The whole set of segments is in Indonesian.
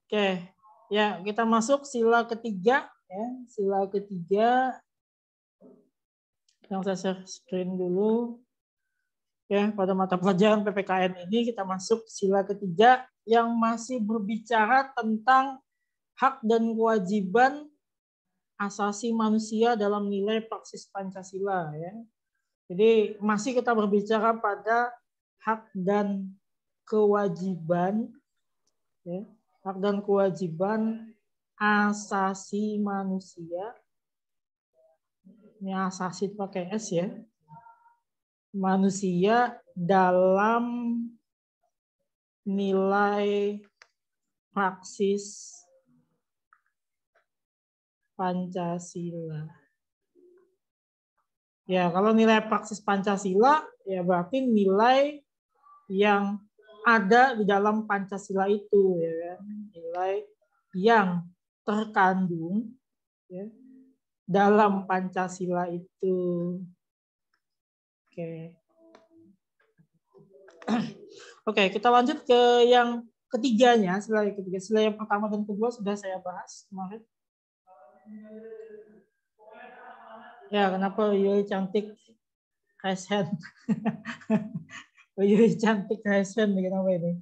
Oke, ya kita masuk sila ketiga. Ya, sila ketiga yang saya share screen dulu. Ya, pada mata pelajaran PPKN ini kita masuk sila ketiga yang masih berbicara tentang hak dan kewajiban asasi manusia dalam nilai praksis Pancasila. Ya. Jadi masih kita berbicara pada hak dan kewajiban, ya, hak dan kewajiban asasi manusia. Ini asasi pakai S ya. Manusia dalam nilai praksis Pancasila. Ya, kalau nilai praksis Pancasila, ya berarti nilai yang ada di dalam Pancasila itu, ya, nilai yang terkandung ya, dalam Pancasila itu. Oke. Oke, kita lanjut ke yang ketiganya. Sila yang ketiga, sila yang pertama dan kedua sudah saya bahas kemarin. Ya, kenapa Yui cantik raise hand? Yui cantik raise hand, kenapa ini?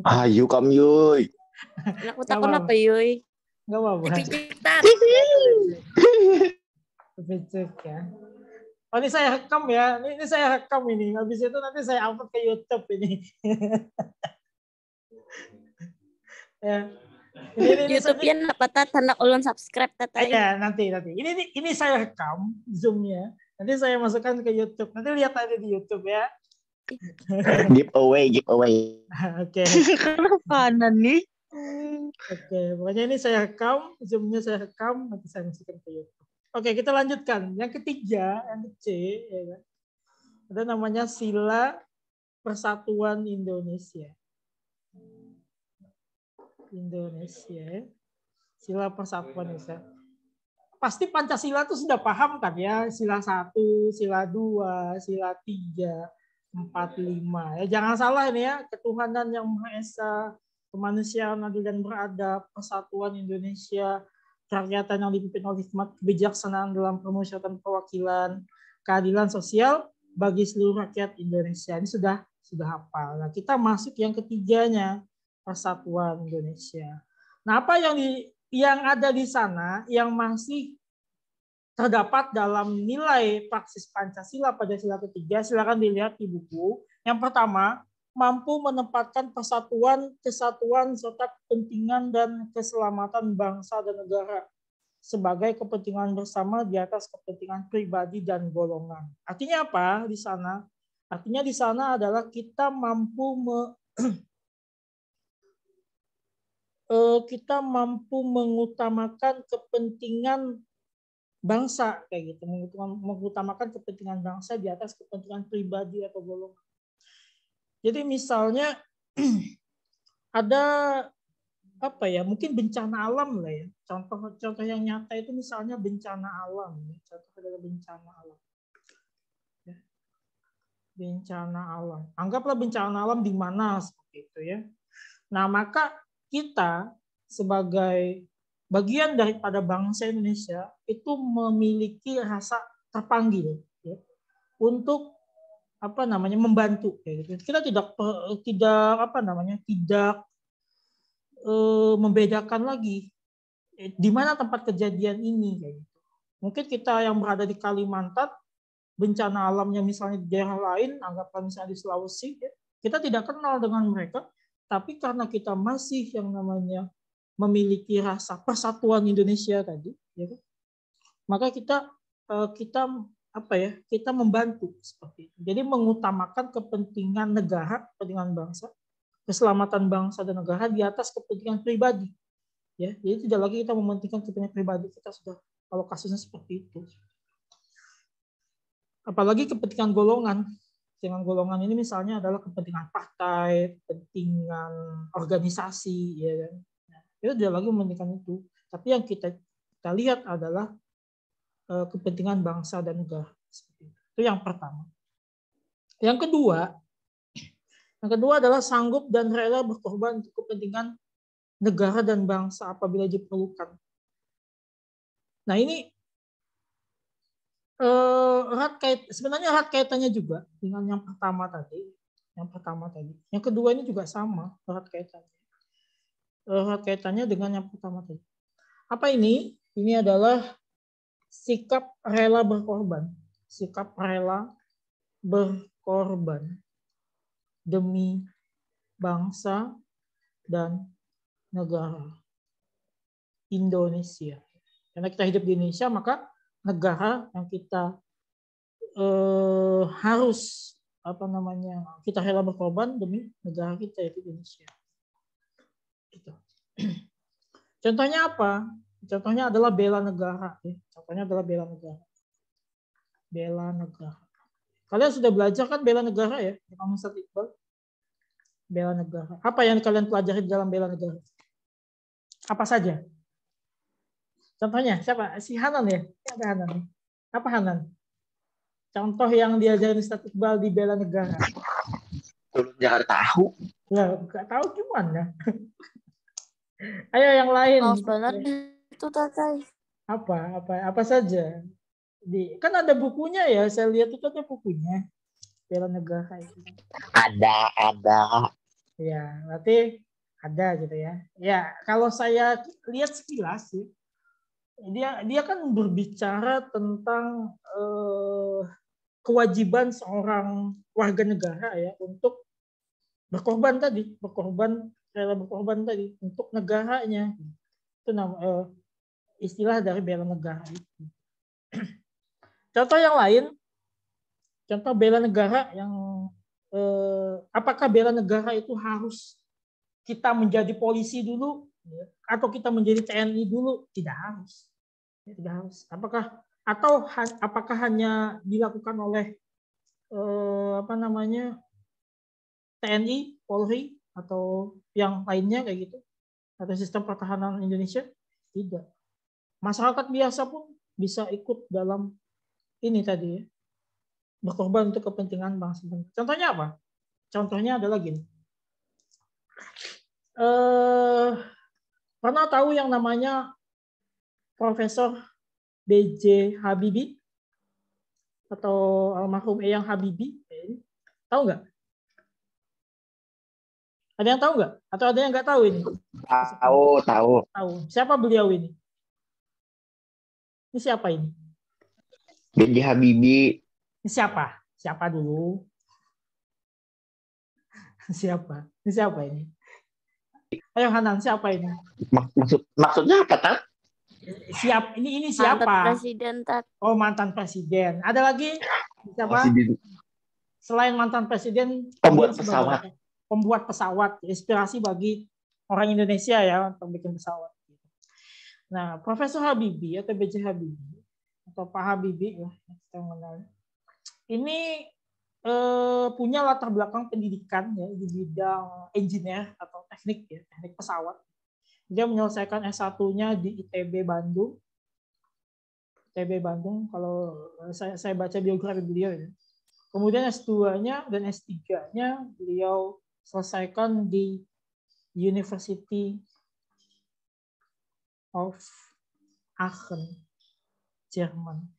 Ayo kam Yui. Aku takut apa Yui? Enggak apa-apa. Dipicitan. Dipicik ya. Oh, ini saya rekam ya. Ini saya rekam ini. Habis itu nanti saya upload ke YouTube ini. Ya. Ini YouTube-nya apa tanda ulun subscribe tata. Ya, nanti. Ini saya rekam Zoom-nya. Nanti saya masukkan ke YouTube. Nanti lihat aja di YouTube ya. Giveaway. Oke. Kenapa nih? Oke, pokoknya ini saya rekam, Zoom-nya saya rekam, nanti saya masukkan ke YouTube. Oke, kita lanjutkan. Yang ketiga, yang C, ya kan? Ada namanya Sila Persatuan Indonesia. Sila Persatuan Indonesia. Pasti Pancasila itu sudah paham kan ya, sila 1, sila 2, sila 3, 4, 5. Ya, jangan salah ini ya, ketuhanan yang Maha Esa, kemanusiaan adil dan beradab, persatuan Indonesia, kerakyatan yang dipimpin oleh hikmat, kebijaksanaan dalam permusyawaratan perwakilan, keadilan sosial bagi seluruh rakyat Indonesia. Ini sudah hafal. Nah, kita masuk yang ketiganya, persatuan Indonesia. Nah, apa yang ada di sana yang masih terdapat dalam nilai praksis Pancasila pada sila ketiga, silakan dilihat di buku. Yang pertama, mampu menempatkan persatuan, kesatuan, serta kepentingan dan keselamatan bangsa dan negara sebagai kepentingan bersama di atas kepentingan pribadi dan golongan. Artinya apa di sana? Artinya di sana adalah kita mampu mengutamakan kepentingan bangsa kayak gitu, mengutamakan kepentingan bangsa di atas kepentingan pribadi atau golongan. Jadi misalnya ada apa ya, mungkin bencana alam lah ya. Contoh yang nyata itu misalnya bencana alam. Contoh adalah bencana alam. Bencana alam. Anggaplah bencana alam di mana seperti itu ya. Nah, maka kita sebagai bagian daripada bangsa Indonesia itu memiliki rasa terpanggil ya, untuk membantu ya. Kita tidak membedakan lagi di mana tempat kejadian ini kayak gitu. Mungkin kita yang berada di Kalimantan, bencana alamnya misalnya di daerah lain, anggaplah misalnya di Sulawesi ya, kita tidak kenal dengan mereka, tapi karena kita masih yang namanya memiliki rasa persatuan Indonesia tadi, ya, maka kita membantu seperti itu. Jadi mengutamakan kepentingan negara, kepentingan bangsa, keselamatan bangsa dan negara di atas kepentingan pribadi. Ya, jadi tidak lagi kita mementingkan kepentingan pribadi kita sudah, kalau kasusnya seperti itu. Apalagi kepentingan golongan. Kepentingan golongan ini misalnya adalah kepentingan partai, kepentingan organisasi, ya kan. Kita tidak lagi mementingkan itu. Tapi yang kita lihat adalah kepentingan bangsa dan negara. Itu yang pertama. Yang Yang kedua adalah sanggup dan rela berkorban untuk kepentingan negara dan bangsa apabila diperlukan. Nah ini sebenarnya erat kaitannya juga dengan yang pertama tadi. Yang kedua ini juga sama erat kaitannya dengan yang pertama tadi. Apa ini? Ini adalah sikap rela berkorban. Sikap rela berkorban demi bangsa dan negara Indonesia. Karena kita hidup di Indonesia, maka negara yang kita harus kita rela berkorban demi negara kita yaitu Indonesia. Gitu. Contohnya apa? Contohnya adalah bela negara. Bela negara. Kalian sudah belajar kan bela negara ya? Kamu Ustaz Iqbal. Bela negara. Apa yang kalian pelajari dalam bela negara? Apa saja? Contohnya siapa? Si Hanan ya? Ada Hanan. Apa Hanan? Contoh yang diajarin Ustaz Iqbal di bela negara. Jangan tahu. Ya, nggak tahu gimana. Ayo yang lain. Males banget itu Tatai. Apa saja? Kan ada bukunya ya, saya lihat itu ada bukunya. Bela negara itu. Ada. Ya, berarti ada gitu ya. Ya, kalau saya lihat sekilas sih, dia kan berbicara tentang kewajiban seorang warga negara ya untuk rela berkorban tadi untuk negaranya. Itu istilah dari bela negara itu. Contoh yang lain, contoh bela negara yang apakah bela negara itu harus kita menjadi polisi dulu atau kita menjadi TNI dulu? Tidak harus. Apakah hanya dilakukan oleh TNI, Polri atau yang lainnya kayak gitu? Atau sistem pertahanan Indonesia? Tidak. Masyarakat biasa pun bisa ikut dalam ini tadi ya. Berkorban untuk kepentingan bangsa. Contohnya apa? Contohnya adalah gini. Pernah tahu yang namanya Profesor B.J. Habibie atau almarhum Eyang Habibie? Tahu nggak? Ada yang tahu nggak? Atau ada yang nggak tahu ini? Tahu. Siapa beliau ini? Ini siapa ini? B.J. Habibie. Ini siapa? Siapa dulu? Siapa? Ini siapa ini? Ayo Hanan, siapa ini? Maksudnya apa, Tat? Ini siapa? Mantan presiden, Tat. Oh, mantan presiden. Ada lagi siapa? Selain mantan presiden, pembuat pesawat, inspirasi bagi orang Indonesia ya untuk bikin pesawat. Nah, Profesor Habibie atau B.J. Habibie atau Pak Habibie ya, kita mengenal. Ini punya latar belakang pendidikan ya di bidang engineer atau teknik pesawat. Dia menyelesaikan S1-nya di ITB Bandung. Kalau saya baca biografi beliau ya. Kemudian S2-nya dan S3-nya beliau selesaikan di University of Aachen, Jerman.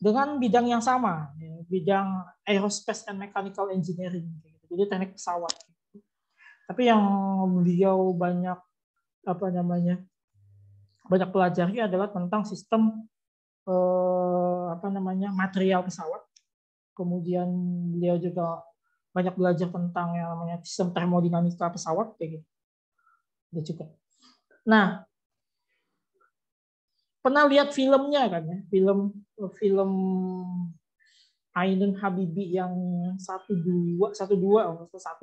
Dengan bidang yang sama, bidang aerospace and mechanical engineering, jadi teknik pesawat. Tapi yang beliau banyak pelajari adalah tentang sistem material pesawat. Kemudian beliau juga banyak belajar tentang yang namanya sistem termodinamika pesawat kayak gitu. Dia juga. Nah, pernah lihat filmnya kan ya? Film Ainun Habibie yang 1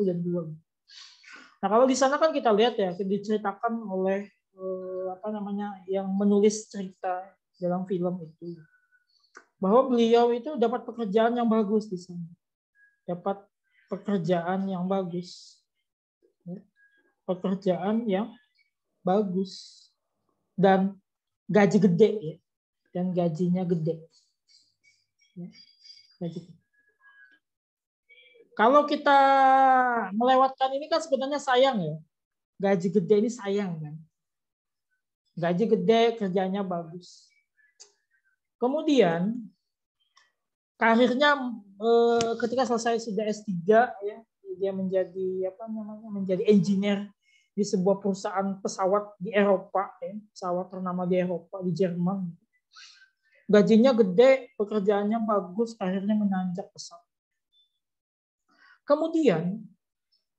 dan 2. Nah, kalau di sana kan kita lihat ya, diceritakan oleh yang menulis cerita dalam film itu bahwa beliau itu dapat pekerjaan yang bagus di sana. Pekerjaan yang bagus dan gaji gede ya. Dan gajinya gede. Gaji. Kalau kita melewatkan ini kan sebenarnya sayang ya. Gaji gede ini sayang kan. Gaji gede, kerjanya bagus. Kemudian karirnya ketika selesai sudah S3 ya, dia menjadi menjadi engineer di sebuah perusahaan pesawat di Eropa ya, pesawat ternama di Eropa, di Jerman. Gajinya gede, pekerjaannya bagus, karirnya menanjak pesat. Kemudian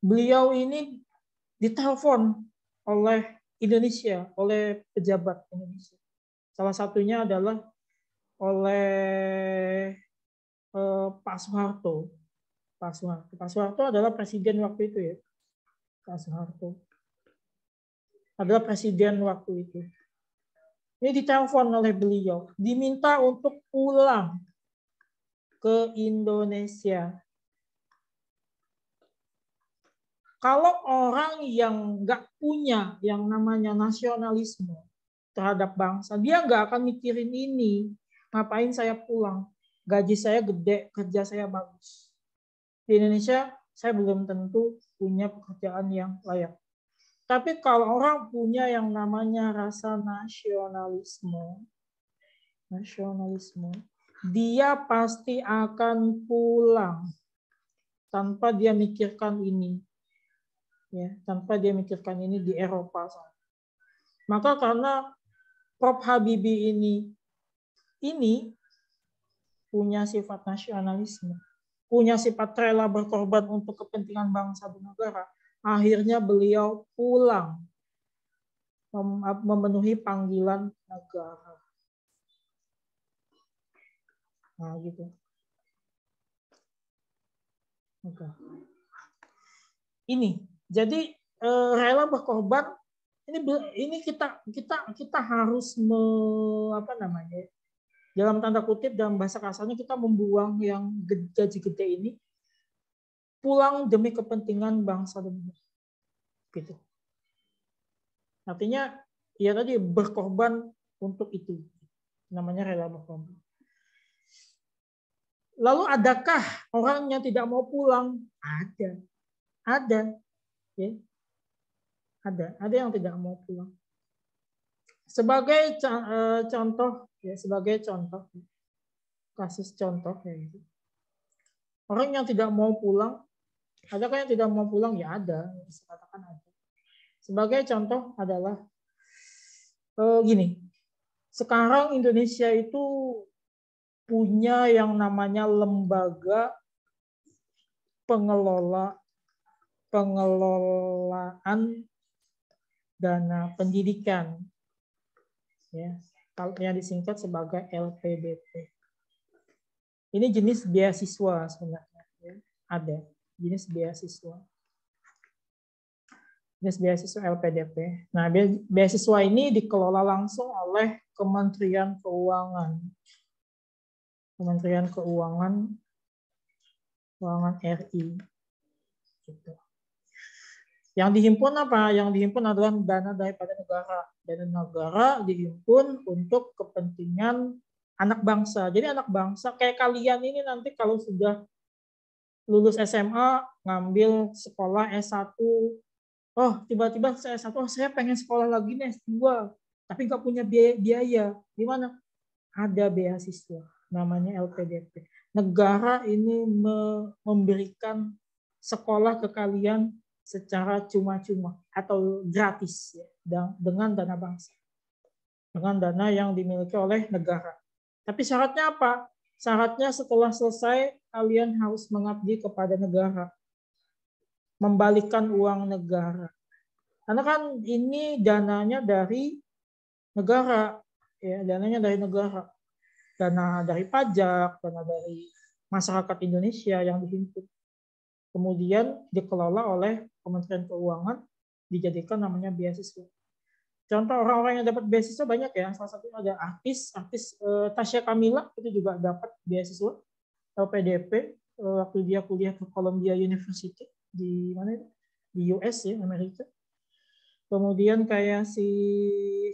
beliau ini ditelepon oleh Indonesia, oleh pejabat Indonesia. Salah satunya adalah oleh Pak Soeharto. Pak Soeharto adalah presiden waktu itu ya. Pak Soeharto adalah presiden waktu itu. Ini ditelepon oleh beliau, diminta untuk pulang ke Indonesia. Kalau orang yang nggak punya yang namanya nasionalisme terhadap bangsa, dia nggak akan mikirin ini. Ngapain saya pulang? Gaji saya gede, kerja saya bagus. Di Indonesia, saya belum tentu punya pekerjaan yang layak. Tapi kalau orang punya yang namanya rasa nasionalisme, dia pasti akan pulang tanpa dia mikirkan ini. Ya, tanpa dia mikirkan ini di Eropa. Maka karena Prof. Habibie ini punya sifat nasionalisme, punya sifat rela berkorban untuk kepentingan bangsa dan negara, akhirnya beliau pulang memenuhi panggilan negara. Nah, gitu. Ini, jadi rela berkorban. Ini kita harus dalam tanda kutip, dalam bahasa kasarnya kita membuang yang gaji gede ini pulang demi kepentingan bangsa dan negara. Gitu. Artinya ya tadi berkorban untuk itu. Namanya rela berkorban. Lalu adakah orang yang tidak mau pulang? Ada. Ya. Ada yang tidak mau pulang. Sebagai contoh, kasus contoh ya. Orang yang tidak mau pulang, adakah yang tidak mau pulang? Ya ada, saya katakan ada. Sebagai contoh adalah gini, sekarang Indonesia itu punya yang namanya lembaga pengelolaan dana pendidikan, ya, yang disingkat sebagai LPDP. Ini jenis beasiswa sebenarnya, ya. Ada jenis beasiswa LPDP. Nah, beasiswa ini dikelola langsung oleh Kementerian Keuangan RI. Gitu. Yang dihimpun apa? Yang dihimpun adalah dana daripada negara. Dana negara dihimpun untuk kepentingan anak bangsa. Jadi anak bangsa kayak kalian ini nanti kalau sudah lulus SMA, ngambil sekolah S1, oh tiba-tiba saya S1, saya pengen sekolah lagi nih S2, tapi nggak punya biaya. Di mana? Ada beasiswa, namanya LPDP. Negara ini memberikan sekolah ke kalian secara cuma-cuma atau gratis ya, dengan dana bangsa, dengan dana yang dimiliki oleh negara. Tapi syaratnya apa? Syaratnya setelah selesai kalian harus mengabdi kepada negara, membalikan uang negara. Karena kan ini dananya dari negara, ya, dananya dari negara, dana dari pajak, dana dari masyarakat Indonesia yang dihimpun. Kemudian dikelola oleh Kementerian Keuangan, dijadikan namanya beasiswa. Contoh orang-orang yang dapat beasiswa banyak ya. Salah satunya ada artis Tasya Kamila itu juga dapat beasiswa LPDP waktu dia kuliah ke Columbia University di mana itu? Di US ya, Amerika. Kemudian kayak si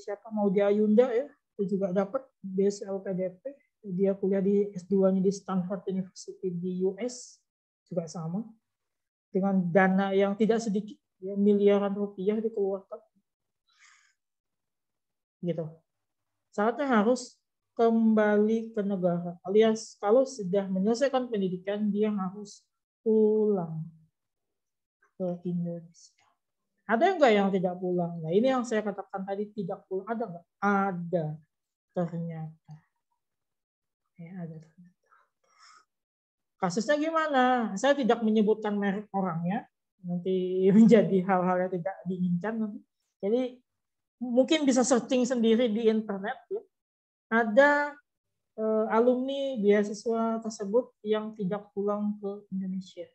siapa Maudy Ayunda ya, itu juga dapat beasiswa LPDP. dia kuliah di S2-nya di Stanford University di US, juga sama. Dengan dana yang tidak sedikit, ya, miliaran rupiah dikeluarkan. Gitu. Saatnya harus kembali ke negara. Alias kalau sudah menyelesaikan pendidikan, dia harus pulang ke Indonesia. Ada enggak yang tidak pulang? Nah, ini yang saya katakan tadi, tidak pulang. Ada enggak? Ada. Ternyata. Ya, ada ternyata. Kasusnya gimana? Saya tidak menyebutkan merek orangnya. Nanti menjadi hal-hal yang tidak diinginkan. Jadi mungkin bisa searching sendiri di internet. Ya. Ada alumni beasiswa tersebut yang tidak pulang ke Indonesia.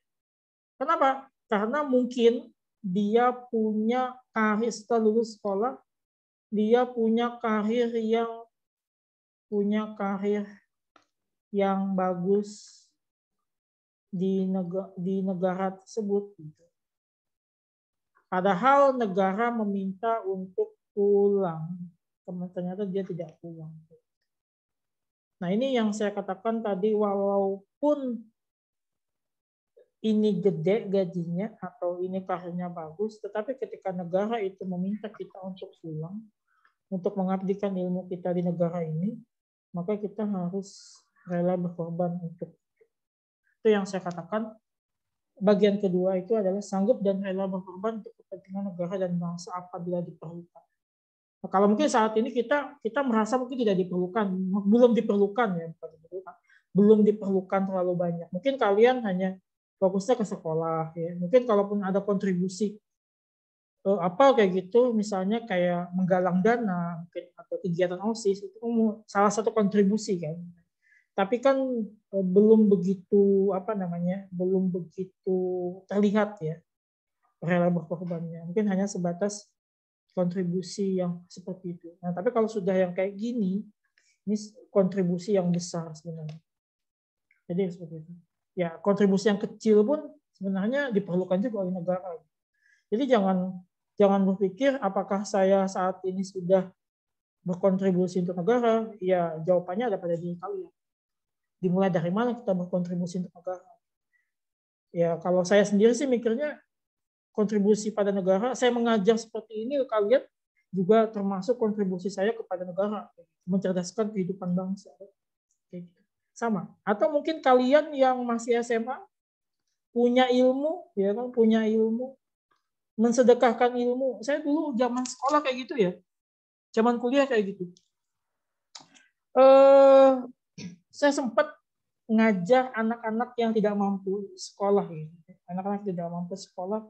Kenapa? Karena mungkin dia punya karir setelah lulus sekolah, dia punya karir yang bagus di negara tersebut. Padahal negara meminta untuk pulang, ternyata dia tidak pulang. Nah, ini yang saya katakan tadi, walaupun ini gede gajinya atau ini karirnya bagus, tetapi ketika negara itu meminta kita untuk pulang, untuk mengabdikan ilmu kita di negara ini, maka kita harus rela berkorban untuk itu. Yang saya katakan, bagian kedua itu adalah sanggup dan rela berkorban untuk kepentingan negara dan bangsa apabila diperlukan. Nah, kalau mungkin saat ini kita merasa mungkin tidak diperlukan, belum diperlukan ya, belum diperlukan terlalu banyak. Mungkin kalian hanya fokusnya ke sekolah ya. Mungkin kalaupun ada kontribusi apa kayak gitu, misalnya kayak menggalang dana mungkin atau kegiatan OSIS, itu salah satu kontribusi kan. Tapi kan belum begitu belum begitu terlihat ya rela berkorbannya. Mungkin hanya sebatas kontribusi yang seperti itu. Nah, tapi kalau sudah yang kayak gini, ini kontribusi yang besar sebenarnya. Jadi seperti itu. Ya, kontribusi yang kecil pun sebenarnya diperlukan juga oleh negara. Jadi jangan berpikir apakah saya saat ini sudah berkontribusi untuk negara. Ya, jawabannya ada pada diri kalian. Dimulai dari mana kita berkontribusi untuk negara? Ya, kalau saya sendiri sih mikirnya kontribusi pada negara, saya mengajar seperti ini ke kalian juga termasuk kontribusi saya kepada negara, mencerdaskan kehidupan bangsa. Sama. Atau mungkin kalian yang masih SMA punya ilmu, ya kan, punya ilmu, mensedekahkan ilmu. Saya dulu zaman sekolah kayak gitu ya, zaman kuliah kayak gitu. Saya sempat ngajar anak-anak yang tidak mampu sekolah, gitu. Anak-anak tidak mampu sekolah.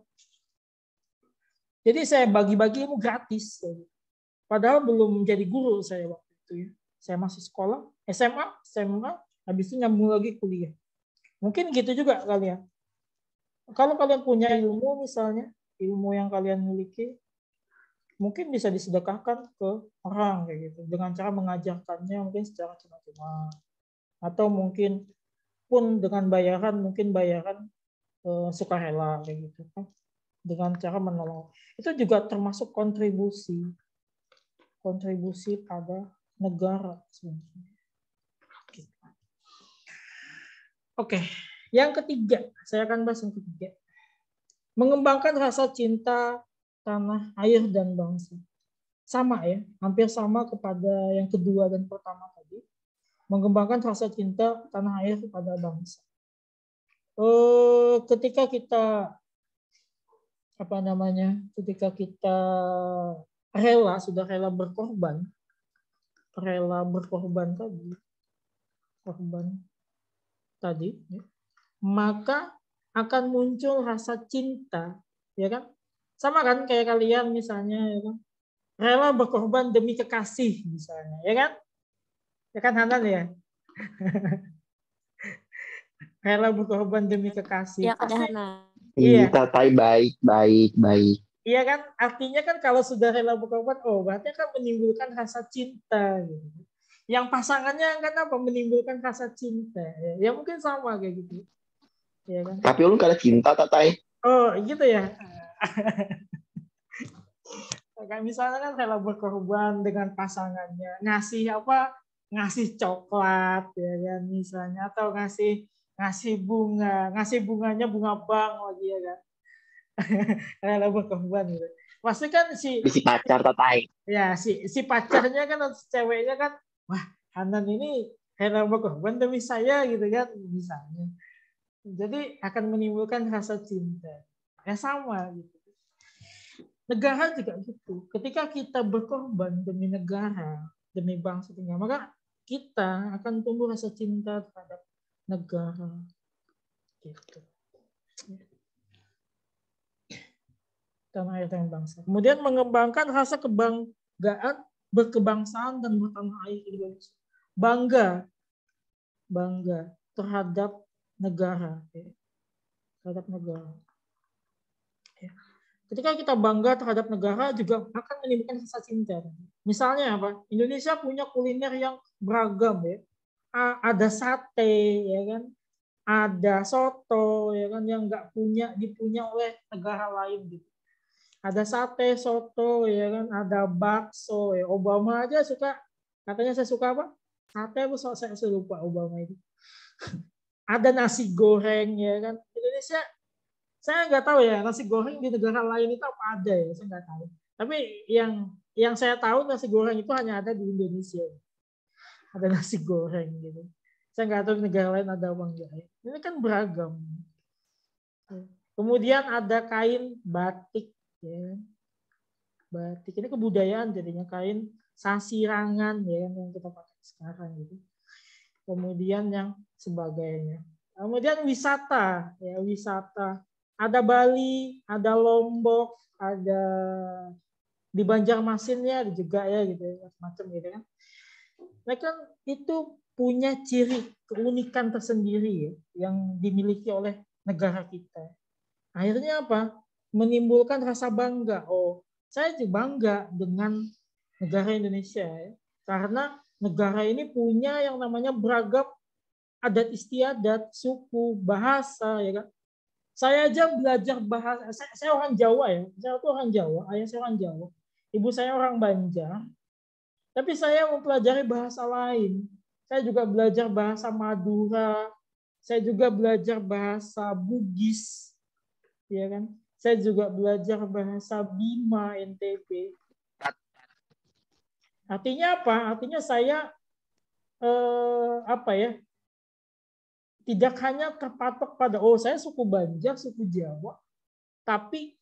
Jadi saya bagi-bagi ilmu gratis. Padahal belum menjadi guru saya waktu itu ya. Saya masih sekolah, SMA, habis itu nyambung lagi kuliah. Mungkin gitu juga kalian. Kalau kalian punya ilmu misalnya, ilmu yang kalian miliki, mungkin bisa disedekahkan ke orang kayak gitu. Dengan cara mengajarkannya mungkin secara cuma-cuma. Atau mungkin pun dengan bayaran, mungkin bayaran sukarela kayak gitu kan. Dengan cara menolong. Itu juga termasuk kontribusi pada negara sebenarnya. Oke, yang ketiga, saya akan bahas yang ketiga. Mengembangkan rasa cinta tanah air dan bangsa. Sama ya, hampir sama kepada yang kedua dan pertama tadi. Mengembangkan rasa cinta tanah air kepada bangsa. Ketika kita sudah rela berkorban tadi, maka akan muncul rasa cinta, ya kan? Sama kan kayak kalian misalnya, ya kan? Rela berkorban demi kekasih misalnya, ya kan? Ya kan Hanan ya? Rela berkorban demi kekasih. Ya, Pasti, iya, Tatai baik. iya kan? Artinya kan kalau sudah rela berkorban, berarti akan menimbulkan rasa cinta. Gitu. Yang pasangannya kan apa? Menimbulkan rasa cinta. Ya mungkin sama kayak gitu. Ya kan? Tapi lu kada cinta, Tatai. Oh, gitu ya. Kayak misalnya kan rela berkorban dengan pasangannya, ngasih ngasih coklat ya kan misalnya, atau ngasih bunganya bunga bank lagi ya kan. Kayak berkorban gitu. Pasti kan Si pacar tatai. ya si pacarnya kan atau ceweknya kan, wah Hanan ini rela berkorban demi saya gitu kan misalnya. Jadi akan menimbulkan rasa cinta. Ya sama gitu. Negara juga gitu. Ketika kita berkorban demi negara, demi bangsa, maka kita akan tumbuh rasa cinta terhadap negara. Gitu. Tanah air dan bangsa. Kemudian mengembangkan rasa kebanggaan berkebangsaan dan bertanah air Indonesia. Bangga terhadap negara. Terhadap negara. Ketika kita bangga terhadap negara juga akan menimbulkan rasa cinta. Misalnya apa? Indonesia punya kuliner yang beragam ya. Ada sate ya kan, ada soto ya kan yang nggak dipunya oleh negara lain gitu. Ada sate, soto ya kan, ada bakso ya. Obama aja suka, katanya saya suka apa? Sate apa saya lupa Obama itu. Ada nasi goreng ya kan. Indonesia saya nggak tahu ya nasi goreng di negara lain itu apa ada ya, saya nggak tahu. Tapi yang saya tahu nasi goreng itu hanya ada di Indonesia. Ada nasi goreng gitu. Saya nggak tahu di negara lain ada apa enggak. Ini kan beragam. Kemudian ada kain batik. Ya. Batik ini kebudayaan jadinya, kain sasirangan ya yang kita pakai sekarang gitu. Kemudian yang sebagainya. Kemudian wisata ya, wisata. Ada Bali, ada Lombok, ada di Banjarmasinnya juga ya gitu, macam gitu kan. Mereka itu punya ciri keunikan tersendiri ya, yang dimiliki oleh negara kita. Akhirnya apa? Menimbulkan rasa bangga. Oh, saya juga bangga dengan negara Indonesia ya. Karena negara ini punya yang namanya beragam adat istiadat, suku, bahasa ya kan. Saya aja belajar bahasa, saya orang Jawa ya, saya tuh orang Jawa, ayah saya orang Jawa, ibu saya orang Banjar, tapi saya mempelajari bahasa lain. Saya juga belajar bahasa Madura, saya juga belajar bahasa Bugis, ya kan? Saya juga belajar bahasa Bima, NTB. Artinya apa? Artinya saya apa ya? Tidak hanya terpatok pada saya suku Banjar, suku Jawa, tapi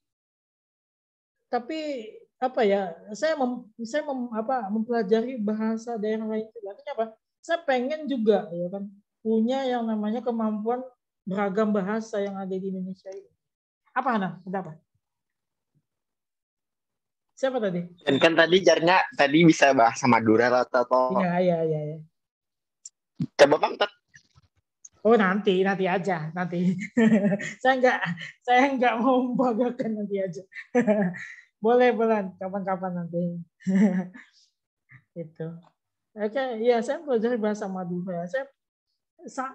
apa ya? Saya mempelajari bahasa daerah lain juga. Artinya apa? Saya pengen juga ya kan punya yang namanya kemampuan beragam bahasa yang ada di Indonesia ini. Apa Hana? Ada apa? Siapa tadi? Dan kan tadi Jarnya tadi bisa bahasa Madura atau Iya. coba Bang. Oh nanti aja nanti. saya nggak mau membanggakan, nanti aja. boleh kapan-kapan nanti. Itu. Oke, ya saya belajar bahasa Madura.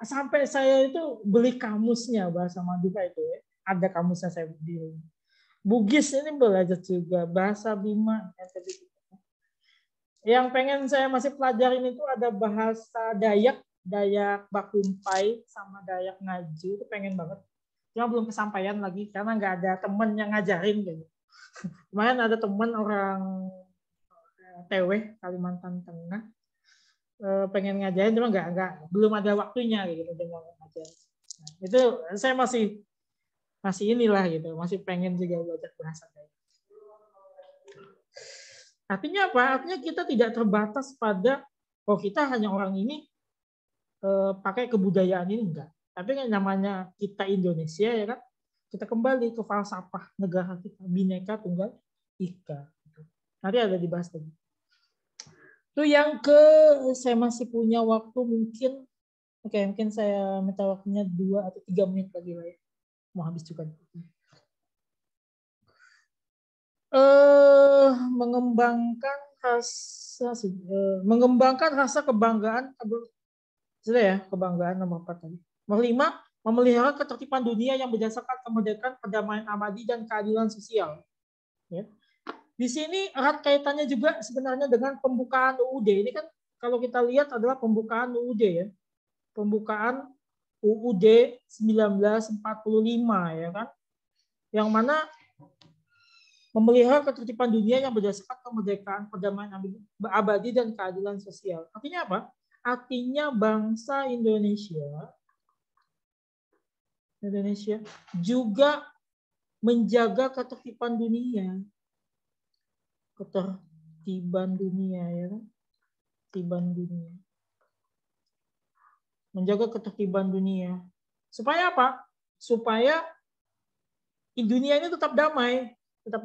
Sampai saya itu beli kamusnya bahasa Madura itu ya. Ada kamusnya saya beli. Bugis ini belajar juga, bahasa Bima. Yang pengen saya masih pelajarin itu ada bahasa Dayak Bakumpai sama Dayak Ngaju, itu pengen banget. Cuma belum kesampaian lagi karena nggak ada temen yang ngajarin gitu. Kemarin ada temen orang TW Kalimantan Tengah pengen ngajarin, cuma belum ada waktunya gitu dia mau ngajarin. Nah, itu saya masih inilah gitu, masih pengen juga belajar bahasa Dayak. Artinya apa? Artinya kita tidak terbatas pada kita hanya orang ini pakai kebudayaan ini, enggak. Tapi kan namanya kita Indonesia ya kan, kita kembali ke falsafah negara kita, Bhinneka Tunggal Ika. Nanti ada dibahas lagi. Itu yang saya masih punya waktu mungkin saya minta waktunya 2 atau 3 menit lagi lah ya. Mau habis juga. Mengembangkan rasa kebanggaan. Sudah ya, kebanggaan nomor 4 tadi. Nomor 5, memelihara ketertiban dunia yang berdasarkan kemerdekaan, perdamaian abadi, dan keadilan sosial. Ya. Di sini erat kaitannya juga sebenarnya dengan pembukaan UUD. Ini kan kalau kita lihat adalah pembukaan UUD ya. Pembukaan UUD 1945 ya kan. Yang mana memelihara ketertiban dunia yang berdasarkan kemerdekaan, perdamaian abadi dan keadilan sosial. Artinya apa? Artinya bangsa Indonesia juga menjaga ketertiban dunia. Ketertiban dunia ya kan? Ketertiban dunia. Menjaga ketertiban dunia. Supaya apa? Supaya dunia ini tetap damai, Tidak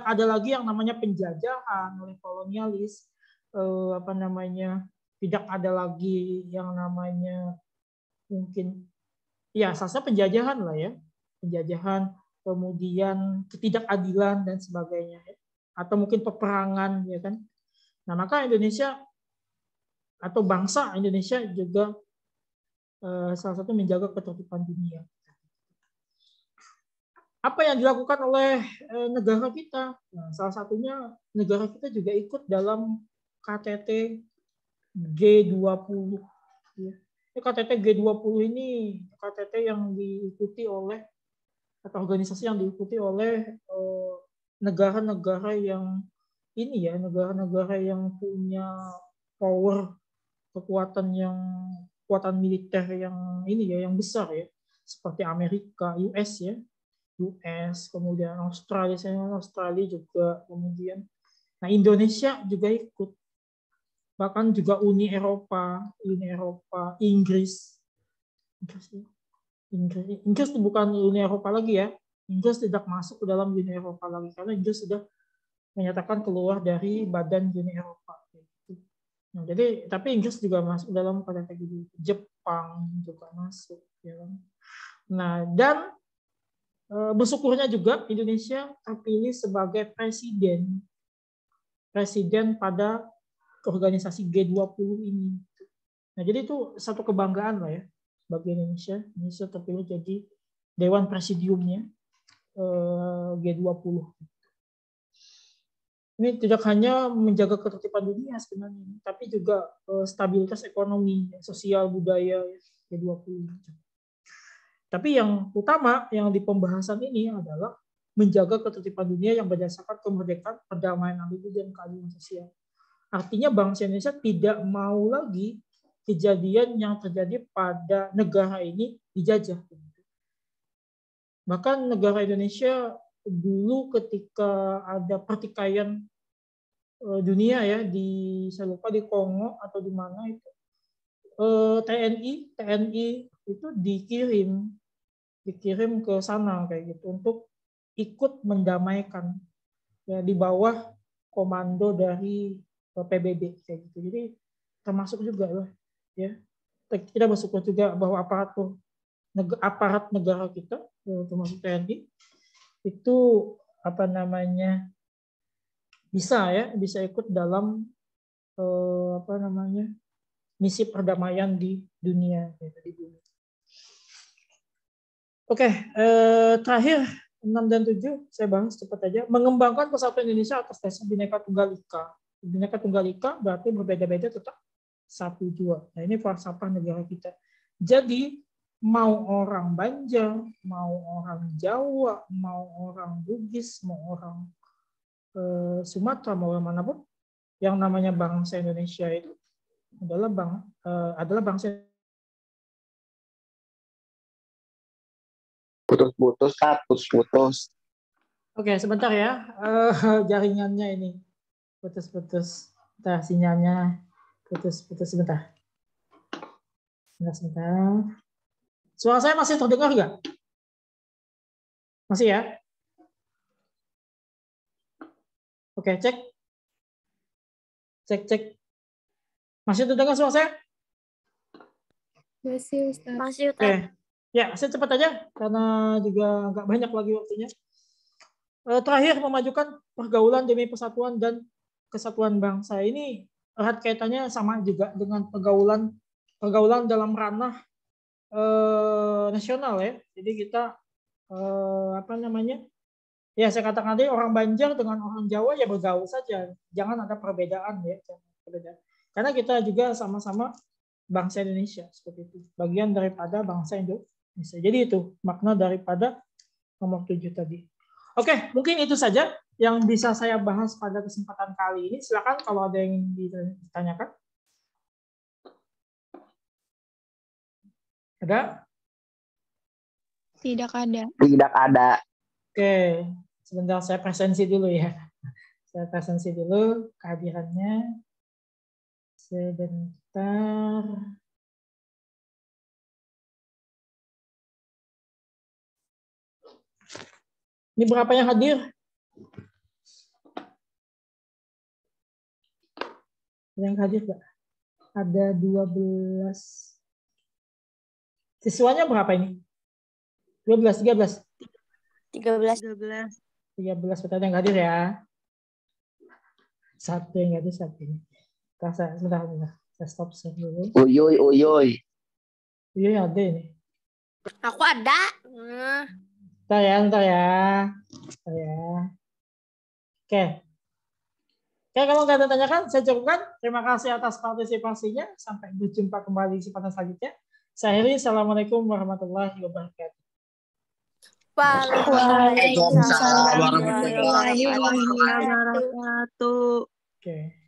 ada lagi yang namanya penjajahan oleh kolonialis, tidak ada lagi yang namanya mungkin ya salah penjajahan lah ya, penjajahan, kemudian ketidakadilan dan sebagainya, atau mungkin peperangan ya kan. Nah maka Indonesia atau bangsa Indonesia juga salah satu menjaga ketertiban dunia. Apa yang dilakukan oleh negara kita? Nah, salah satunya negara kita juga ikut dalam KTT G20. KTT G20 ini KTT yang diikuti oleh atau organisasi yang diikuti oleh negara-negara yang negara-negara yang punya power, kekuatan militer yang besar ya, seperti Amerika, US, kemudian Australia juga, kemudian Indonesia juga ikut, bahkan juga Uni Eropa, Inggris itu bukan Uni Eropa lagi ya, Inggris tidak masuk ke dalam Uni Eropa lagi karena Inggris sudah menyatakan keluar dari badan Uni Eropa. Nah, jadi tapi Inggris juga masuk dalam kategori, Jepang juga masuk ya. Nah, dan bersyukurnya juga Indonesia terpilih sebagai presiden pada organisasi G20 ini. Nah, jadi itu satu kebanggaan lah ya bagi Indonesia. Indonesia terpilih jadi Dewan Presidiumnya G20. Ini tidak hanya menjaga ketertiban dunia sebenarnya, tapi juga stabilitas ekonomi, sosial, budaya G20. Tapi yang utama yang di pembahasan ini adalah menjaga ketertiban dunia yang berdasarkan kemerdekaan, perdamaian abadi dan keadilan sosial. Artinya bangsa Indonesia tidak mau lagi kejadian yang terjadi pada negara ini dijajah. Bahkan negara Indonesia dulu ketika ada pertikaian dunia ya saya lupa di Kongo atau di mana itu, TNI itu dikirim ke sana kayak gitu untuk ikut mendamaikan ya di bawah komando dari PBB kayak gitu. Jadi termasuk juga lah ya, kita bersyukur juga bahwa aparat negara kita termasuk TNI itu bisa ikut dalam misi perdamaian di dunia di bumi. Oke, terakhir 6 dan 7 saya bahas cepat aja. Mengembangkan persatuan Indonesia atas dasar Bhinneka Tunggal Ika. Bhinneka Tunggal Ika berarti berbeda-beda tetap satu jua. Nah, ini falsafah negara kita. Jadi mau orang Banjar, mau orang Jawa, mau orang Bugis, mau orang Sumatera, mau orang manapun, yang namanya bangsa Indonesia itu adalah bangsa. Putus. Oke, sebentar ya. Jaringannya ini putus. Bentar, sinyalnya putus sebentar. Sebentar. Suara saya masih terdengar nggak? Masih ya? Oke, cek. Masih terdengar suara saya? Masih, Ustaz. Oke. Ya, saya cepat aja karena juga nggak banyak lagi waktunya. Terakhir, memajukan pergaulan demi persatuan dan kesatuan bangsa. Ini erat kaitannya sama juga dengan pergaulan dalam ranah nasional ya. Jadi kita Ya, saya katakan tadi orang Banjar dengan orang Jawa ya bergaul saja. Jangan ada perbedaan ya. Karena kita juga sama-sama bangsa Indonesia seperti itu. Bagian daripada bangsa Indonesia. Jadi itu makna daripada nomor 7 tadi. Oke, mungkin itu saja yang bisa saya bahas pada kesempatan kali ini. Silakan kalau ada yang ditanyakan. Ada? Tidak ada. Tidak ada. Oke, sebentar saya presensi dulu ya. Saya presensi dulu kehadirannya. Sebentar. Ini berapa yang hadir? Yang hadir, Pak? Ada 12. Siswanya berapa ini? 12, 13. 13. 13 betul yang hadir ya. Satu yang hadir saat ini. Sebentar. Saya stop share dulu. Uyuy. Iya ada ini. Aku ada. Bentar ya. Oke. Oke, kalau nggak ada tanyakan, saya cukupkan. Terima kasih atas partisipasinya. Sampai berjumpa kembali di kesempatan selanjutnya. Saya akhiri. Assalamualaikum warahmatullahi wabarakatuh. Waalaikumsalam Waalaikumsalam warahmatullahi wabarakatuh. Wabarakatuh. Oke.